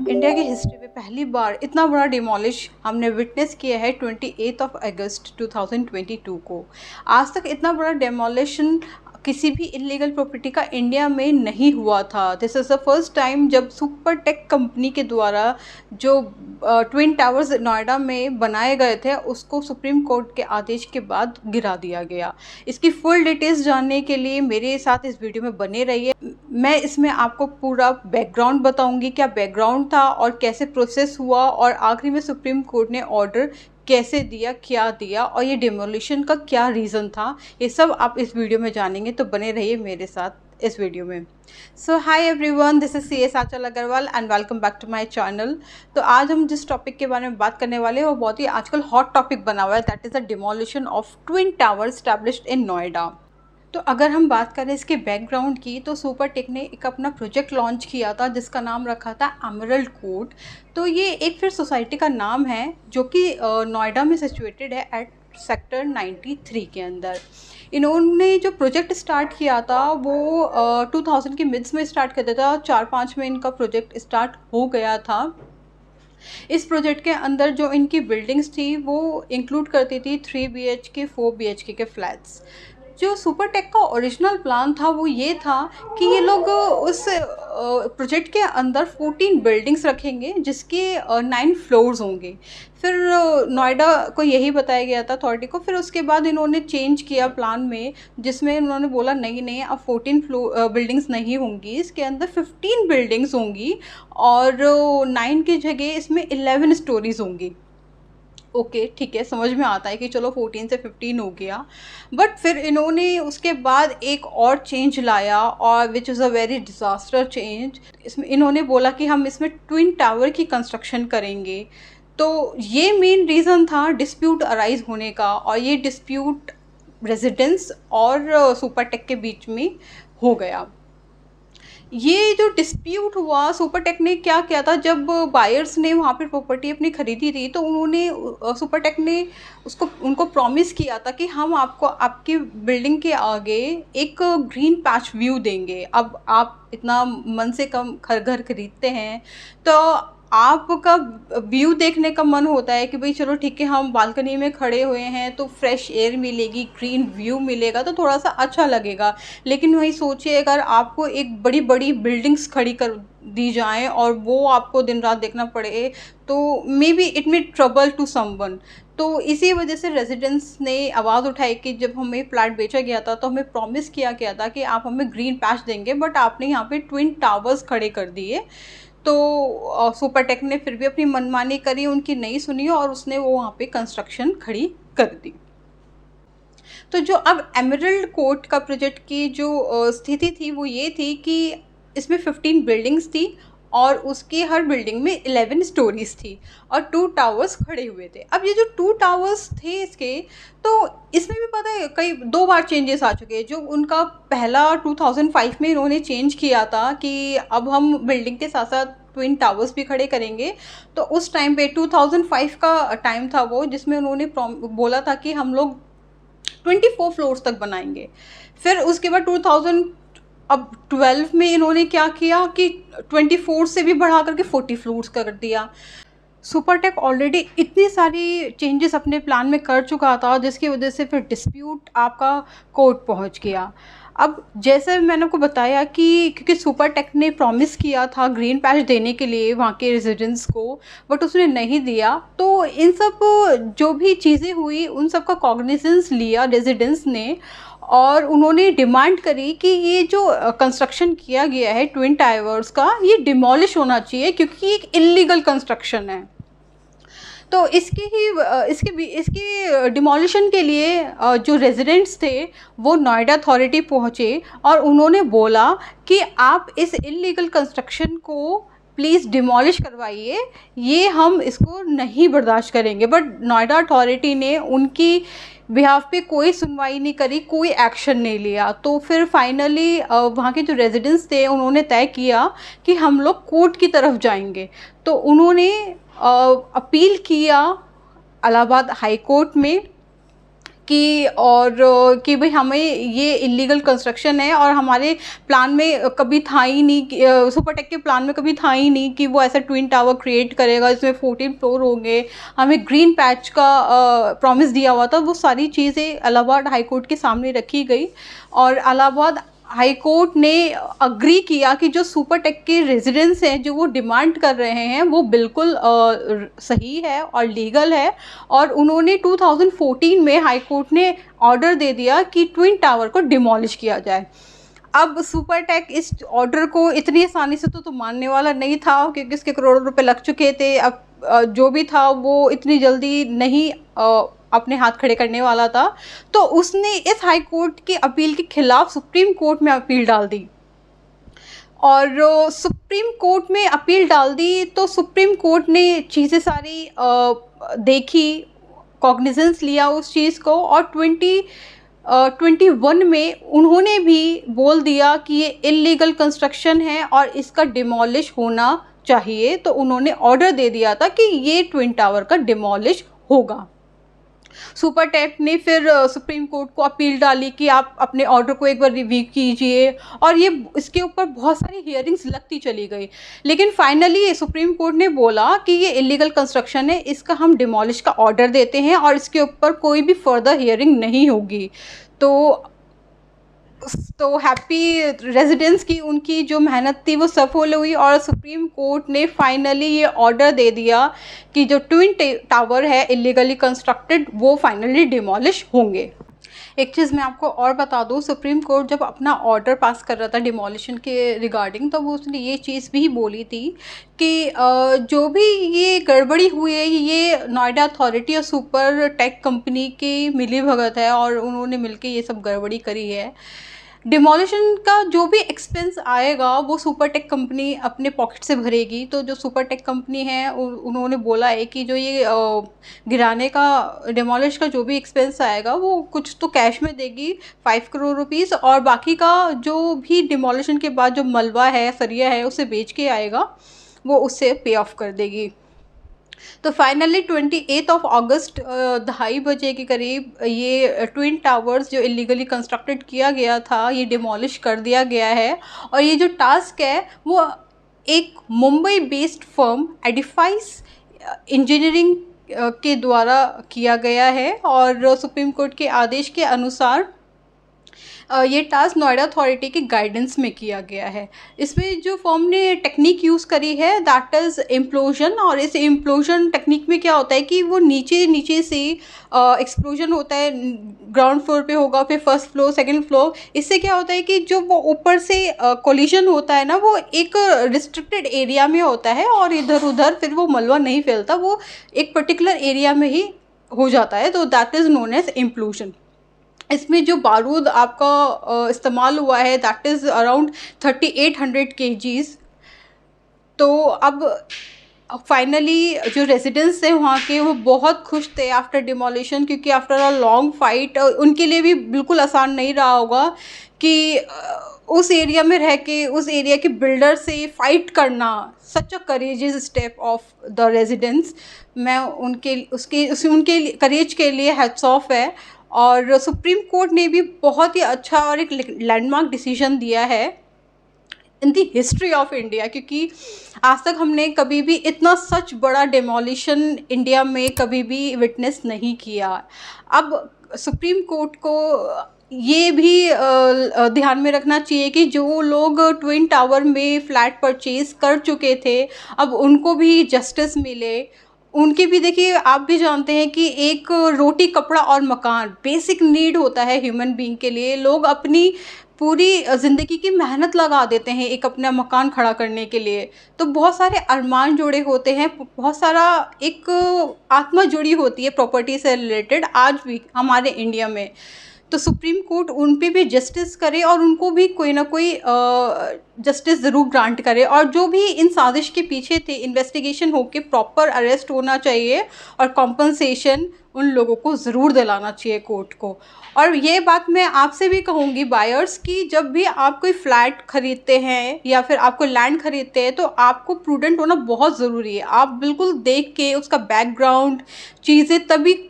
India की history में पहली बार इतना बड़ा डिमोलिश हमने विटनेस किया है 28 अगस्त 2022 को। आज तक इतना बड़ा डेमोलिशन किसी भी इलीगल प्रॉपर्टी का इंडिया में नहीं हुआ था। This is the first time जब सुपर टेक कंपनी के द्वारा जो ट्विन टावर्स नोएडा में बनाए गए थे उसको सुप्रीम कोर्ट के आदेश के बाद गिरा दिया गया। इसकी फुल डिटेल्स जानने के लिए मेरे साथ इस वीडियो में बने रहिए। मैं इसमें आपको पूरा बैकग्राउंड बताऊंगी, क्या बैकग्राउंड था और कैसे प्रोसेस हुआ और आखिरी में सुप्रीम कोर्ट ने ऑर्डर कैसे दिया, क्या दिया और ये डिमोलिशन का क्या रीज़न था। ये सब आप इस वीडियो में जानेंगे, तो बने रहिए मेरे साथ इस वीडियो में। So hi everyone, this is CS Anchal Agarwal and welcome back to my channel. तो आज हम जिस टॉपिक के बारे में बात करने वाले हैं वो बहुत ही आजकल हॉट टॉपिक बना हुआ है, that is the demolition of twin tower established in Noida. तो अगर हम बात करें इसके बैकग्राउंड की, तो सुपर टेक ने एक अपना प्रोजेक्ट लॉन्च किया था जिसका नाम रखा था एमरल्ड कोर्ट। तो ये एक फिर सोसाइटी का नाम है जो कि नोएडा में सिचुएटेड है एट सेक्टर 93 के अंदर। इन्होंने जो प्रोजेक्ट स्टार्ट किया था वो 2000 के मिड्स में स्टार्ट कर दिया था। 4-5 में इनका प्रोजेक्ट स्टार्ट हो गया था। इस प्रोजेक्ट के अंदर जो इनकी बिल्डिंग्स थी वो इंक्लूड करती थी 3 BHK 4 BHK के फ्लैट्स। जो सुपर टेक का ओरिजिनल प्लान था वो ये था कि ये लोग उस प्रोजेक्ट के अंदर 14 बिल्डिंग्स रखेंगे जिसके 9 फ्लोर्स होंगे। फिर नोएडा को यही बताया गया था अथॉरिटी को। फिर उसके बाद इन्होंने चेंज किया प्लान में, जिसमें उन्होंने बोला नहीं नहीं, अब 14 बिल्डिंग्स नहीं होंगी, इसके अंदर 15 बिल्डिंग्स होंगी और 9 की जगह इसमें 11 स्टोरीज होंगी। ओके ठीक है, समझ में आता है कि चलो 14 से 15 हो गया। बट फिर इन्होंने उसके बाद एक और चेंज लाया और which is a very disaster change. इसमें इन्होंने बोला कि हम इसमें ट्विन टावर की कंस्ट्रक्शन करेंगे। तो ये मेन रीज़न था डिस्प्यूट अराइज होने का, और ये डिस्प्यूट रेजिडेंट्स और सुपर टेक के बीच में हो गया। ये जो डिस्प्यूट हुआ, सुपर टेक ने क्या किया था, जब बायर्स ने वहाँ पे प्रॉपर्टी अपनी खरीदी थी तो उन्होंने सुपर टेक ने उनको प्रॉमिस किया था कि हम आपको आपकी बिल्डिंग के आगे एक ग्रीन पैच व्यू देंगे। अब आप इतना मन से कम घर खरीदते हैं तो आपका व्यू देखने का मन होता है कि भाई चलो ठीक है, हम बालकनी में खड़े हुए हैं तो फ्रेश एयर मिलेगी, ग्रीन व्यू मिलेगा तो थोड़ा सा अच्छा लगेगा। लेकिन वही सोचिए, अगर आपको एक बड़ी बड़ी बिल्डिंग्स खड़ी कर दी जाएं और वो आपको दिन रात देखना पड़े तो maybe it may trouble to someone. तो इसी वजह से रेजिडेंट्स ने आवाज़ उठाई कि जब हमें फ्लैट बेचा गया था तो हमें प्रॉमिस किया गया था कि आप हमें ग्रीन पैच देंगे, बट आपने यहाँ पे ट्विन टावर्स खड़े कर दिए। तो सुपर टेक ने फिर भी अपनी मनमानी करी, उनकी नहीं सुनी और उसने वो वहाँ पे कंस्ट्रक्शन खड़ी कर दी। तो जो अब एमरल्ड कोर्ट का प्रोजेक्ट की जो स्थिति थी वो ये थी कि इसमें 15 बिल्डिंग्स थी और उसकी हर बिल्डिंग में 11 स्टोरीज थी और 2 टावर्स खड़े हुए थे। अब ये जो 2 टावर्स थे इसके, तो इसमें भी पता है कई 2 बार चेंजेस आ चुके हैं। जो उनका पहला 2005 में इन्होंने चेंज किया था कि अब हम बिल्डिंग के साथ साथ ट्विन टावर्स भी खड़े करेंगे। तो उस टाइम पे 2005 का टाइम था वो, जिसमें उन्होंने बोला था कि हम लोग 24 फ्लोर्स तक बनाएंगे। फिर उसके बाद 2012 में इन्होंने क्या किया कि 24 से भी बढ़ा करके 40 फ्लोर्स कर दिया। सुपर टेक ऑलरेडी इतनी सारी चेंजेस अपने प्लान में कर चुका था जिसकी वजह से फिर डिस्प्यूट आपका कोर्ट पहुंच गया। अब जैसे मैंने आपको बताया कि क्योंकि सुपर टेक ने प्रॉमिस किया था ग्रीन पैच देने के लिए वहाँ के रेजिडेंट्स को, बट उसने नहीं दिया। तो इन सब जो भी चीज़ें हुई उन सब का कॉग्निजेंस लिया रेजिडेंट्स ने और उन्होंने डिमांड करी कि ये जो कंस्ट्रक्शन किया गया है ट्विन टावर्स का, ये डिमोलिश होना चाहिए क्योंकि एक इलीगल कंस्ट्रक्शन है। तो इसके डिमोलिशन के लिए जो रेजिडेंट्स थे वो नोएडा अथॉरिटी पहुँचे और उन्होंने बोला कि आप इस इलीगल कंस्ट्रक्शन को प्लीज़ डिमोलिश करवाइए, ये हम इसको नहीं बर्दाश्त करेंगे। बट नोएडा अथॉरिटी ने उनकी बिहाफ पे कोई सुनवाई नहीं करी, कोई एक्शन नहीं लिया। तो फिर फाइनली वहाँ के जो रेजिडेंट्स थे उन्होंने तय किया कि हम लोग कोर्ट की तरफ जाएंगे। तो उन्होंने अपील किया इलाहाबाद हाई कोर्ट में कि भाई हमें ये इलीगल कंस्ट्रक्शन है और हमारे प्लान में कभी था ही नहीं, सुपरटेक के प्लान में कभी था ही नहीं कि वो ऐसा ट्विन टावर क्रिएट करेगा, इसमें 14 फ्लोर होंगे, हमें ग्रीन पैच का प्रॉमिस दिया हुआ था। वो सारी चीज़ें इलाहाबाद हाई कोर्ट के सामने रखी गई और इलाहाबाद हाई कोर्ट ने अग्री किया कि जो सुपरटेक के रेजिडेंट्स हैं जो वो डिमांड कर रहे हैं वो बिल्कुल सही है और लीगल है। और उन्होंने 2014 में हाई कोर्ट ने ऑर्डर दे दिया कि ट्विन टावर को डिमोलिश किया जाए। अब सुपरटेक इस ऑर्डर को इतनी आसानी से तो मानने वाला नहीं था क्योंकि इसके करोड़ों रुपए लग चुके थे। अब जो भी था वो इतनी जल्दी नहीं अपने हाथ खड़े करने वाला था, तो उसने इस हाई कोर्ट की अपील के खिलाफ सुप्रीम कोर्ट में अपील डाल दी। और सुप्रीम कोर्ट में अपील डाल दी तो सुप्रीम कोर्ट ने चीज़ें सारी देखी, कॉग्निजेंस लिया उस चीज़ को और 2021 में उन्होंने भी बोल दिया कि ये इलीगल कंस्ट्रक्शन है और इसका डिमोलिश होना चाहिए। तो उन्होंने ऑर्डर दे दिया था कि ये ट्विन टावर का डिमोलिश होगा। सुपरटेक ने फिर सुप्रीम कोर्ट को अपील डाली कि आप अपने ऑर्डर को एक बार रिव्यू कीजिए और ये इसके ऊपर बहुत सारी हियरिंग्स लगती चली गई, लेकिन फाइनली सुप्रीम कोर्ट ने बोला कि ये इलीगल कंस्ट्रक्शन है, इसका हम डिमोलिश का ऑर्डर देते हैं और इसके ऊपर कोई भी फर्दर हियरिंग नहीं होगी। तो हैप्पी रेजिडेंट्स की उनकी जो मेहनत थी वो सफल हुई और सुप्रीम कोर्ट ने फाइनली ये ऑर्डर दे दिया कि जो ट्विन टावर है इलीगली कंस्ट्रक्टेड वो फाइनली डिमोलिश होंगे। एक चीज़ मैं आपको और बता दूँ, सुप्रीम कोर्ट जब अपना ऑर्डर पास कर रहा था डिमोलिशन के रिगार्डिंग, तब उसने ये चीज़ भी बोली थी कि जो भी ये गड़बड़ी हुई है ये नोएडा अथॉरिटी और सुपर टेक कंपनी की मिली भगत है और उन्होंने मिलकर ये सब गड़बड़ी करी है। डिमोलिशन का जो भी एक्सपेंस आएगा वो सुपरटेक कंपनी अपने पॉकेट से भरेगी। तो जो सुपरटेक कंपनी है उन्होंने बोला है कि जो ये गिराने का डिमोलिश का जो भी एक्सपेंस आएगा वो कुछ तो कैश में देगी 5 करोड़ रुपीस और बाकी का जो भी डिमोलिशन के बाद जो मलबा है, सरिया है, उसे बेच के आएगा वो उससे पे ऑफ कर देगी। तो फाइनली 28 अगस्त 2:30 बजे के करीब ये ट्विन टावर्स जो इलीगली कंस्ट्रक्टेड किया गया था ये डिमोलिश कर दिया गया है। और ये जो टास्क है वो एक Mumbai based firm edifice engineering के द्वारा किया गया है और सुप्रीम कोर्ट के आदेश के अनुसार ये टास्क नोएडा अथॉरिटी की गाइडेंस में किया गया है। इसमें जो फर्म ने टेक्निक यूज़ करी है दैट इज़ इम्प्लोजन। और इस इम्प्लोजन टेक्निक में क्या होता है कि वो नीचे से एक्सप्लोजन होता है, ग्राउंड फ्लोर पे होगा, फिर फर्स्ट फ्लोर, सेकंड फ्लोर। इससे क्या होता है कि जो वो ऊपर से कोलिजन होता है ना वो एक रिस्ट्रिक्टेड एरिया में होता है और इधर उधर फिर वो मलबा नहीं फैलता, वो एक पर्टिकुलर एरिया में ही हो जाता है। तो that is known as implosion. इसमें जो बारूद आपका इस्तेमाल हुआ है दैट इज़ अराउंड 3800 kgs। तो अब फाइनली जो रेजिडेंट्स थे वहाँ के वो बहुत खुश थे आफ्टर डिमोलिशन, क्योंकि आफ्टर अ लॉन्ग फाइट उनके लिए भी बिल्कुल आसान नहीं रहा होगा कि उस एरिया में रह के उस एरिया के बिल्डर से फाइट करना। Such a courageous step of the residents. मैं उनके करेज के लिए हैट्स ऑफ है। और सुप्रीम कोर्ट ने भी बहुत ही अच्छा और एक लैंडमार्क डिसीजन दिया है इन दी हिस्ट्री ऑफ इंडिया, क्योंकि आज तक हमने कभी भी इतना सच बड़ा डिमोलिशन इंडिया में कभी भी विटनेस नहीं किया। अब सुप्रीम कोर्ट को ये भी ध्यान में रखना चाहिए कि जो लोग ट्विन टावर में फ्लैट परचेज कर चुके थे अब उनको भी जस्टिस मिले। उनके भी देखिए, आप भी जानते हैं कि एक रोटी, कपड़ा और मकान बेसिक नीड होता है ह्यूमन बीइंग के लिए। लोग अपनी पूरी ज़िंदगी की मेहनत लगा देते हैं एक अपना मकान खड़ा करने के लिए। तो बहुत सारे अरमान जुड़े होते हैं, बहुत सारा एक आत्मा जुड़ी होती है प्रॉपर्टी से रिलेटेड आज भी हमारे इंडिया में। तो सुप्रीम कोर्ट उन पे भी जस्टिस करे और उनको भी कोई ना कोई जस्टिस ज़रूर ग्रांट करे। और जो भी इन साजिश के पीछे थे इन्वेस्टिगेशन होके प्रॉपर अरेस्ट होना चाहिए और कॉम्पनसेशन उन लोगों को ज़रूर दिलाना चाहिए कोर्ट को। और ये बात मैं आपसे भी कहूँगी बायर्स की, जब भी आप कोई फ्लैट ख़रीदते हैं या फिर आपको लैंड ख़रीदते हैं तो आपको प्रूडेंट होना बहुत ज़रूरी है। आप बिल्कुल देख के उसका बैकग्राउंड चीज़ें तभी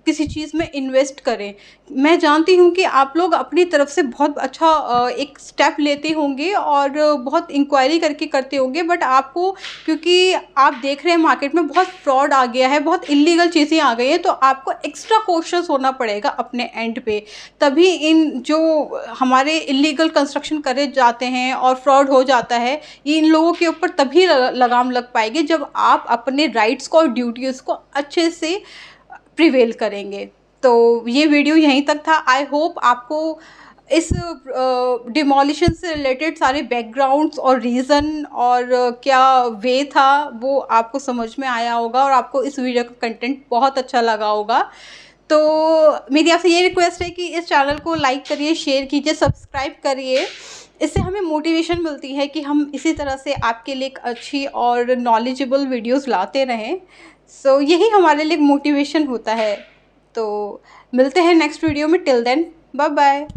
किसी चीज़ में इन्वेस्ट करें। मैं जानती हूँ कि आप लोग अपनी तरफ से बहुत अच्छा एक स्टेप लेते होंगे और बहुत इंक्वायरी करके करते होंगे, बट आपको, क्योंकि आप देख रहे हैं मार्केट में बहुत फ्रॉड आ गया है, बहुत इलीगल चीज़ें आ गई हैं, तो आपको एक्स्ट्रा कॉशियस होना पड़ेगा अपने एंड पे। तभी इन जो हमारे इलीगल कंस्ट्रक्शन करे जाते हैं और फ्रॉड हो जाता है, ये इन लोगों के ऊपर तभी लगाम लग पाएगी जब आप अपने राइट्स को और ड्यूटीज़ को अच्छे से प्रिवेल करेंगे। तो ये वीडियो यहीं तक था। आई होप आपको इस डिमोलिशन से रिलेटेड सारे बैकग्राउंड्स और रीज़न और क्या वे था वो आपको समझ में आया होगा और आपको इस वीडियो का कंटेंट बहुत अच्छा लगा होगा। तो मेरी आपसे ये रिक्वेस्ट है कि इस चैनल को लाइक करिए, शेयर कीजिए, सब्सक्राइब करिए। इससे हमें मोटिवेशन मिलती है कि हम इसी तरह से आपके लिए एक अच्छी और नॉलेजेबल वीडियोस लाते रहें। सो यही हमारे लिए मोटिवेशन होता है। तो मिलते हैं नेक्स्ट वीडियो में। Till then, bye bye.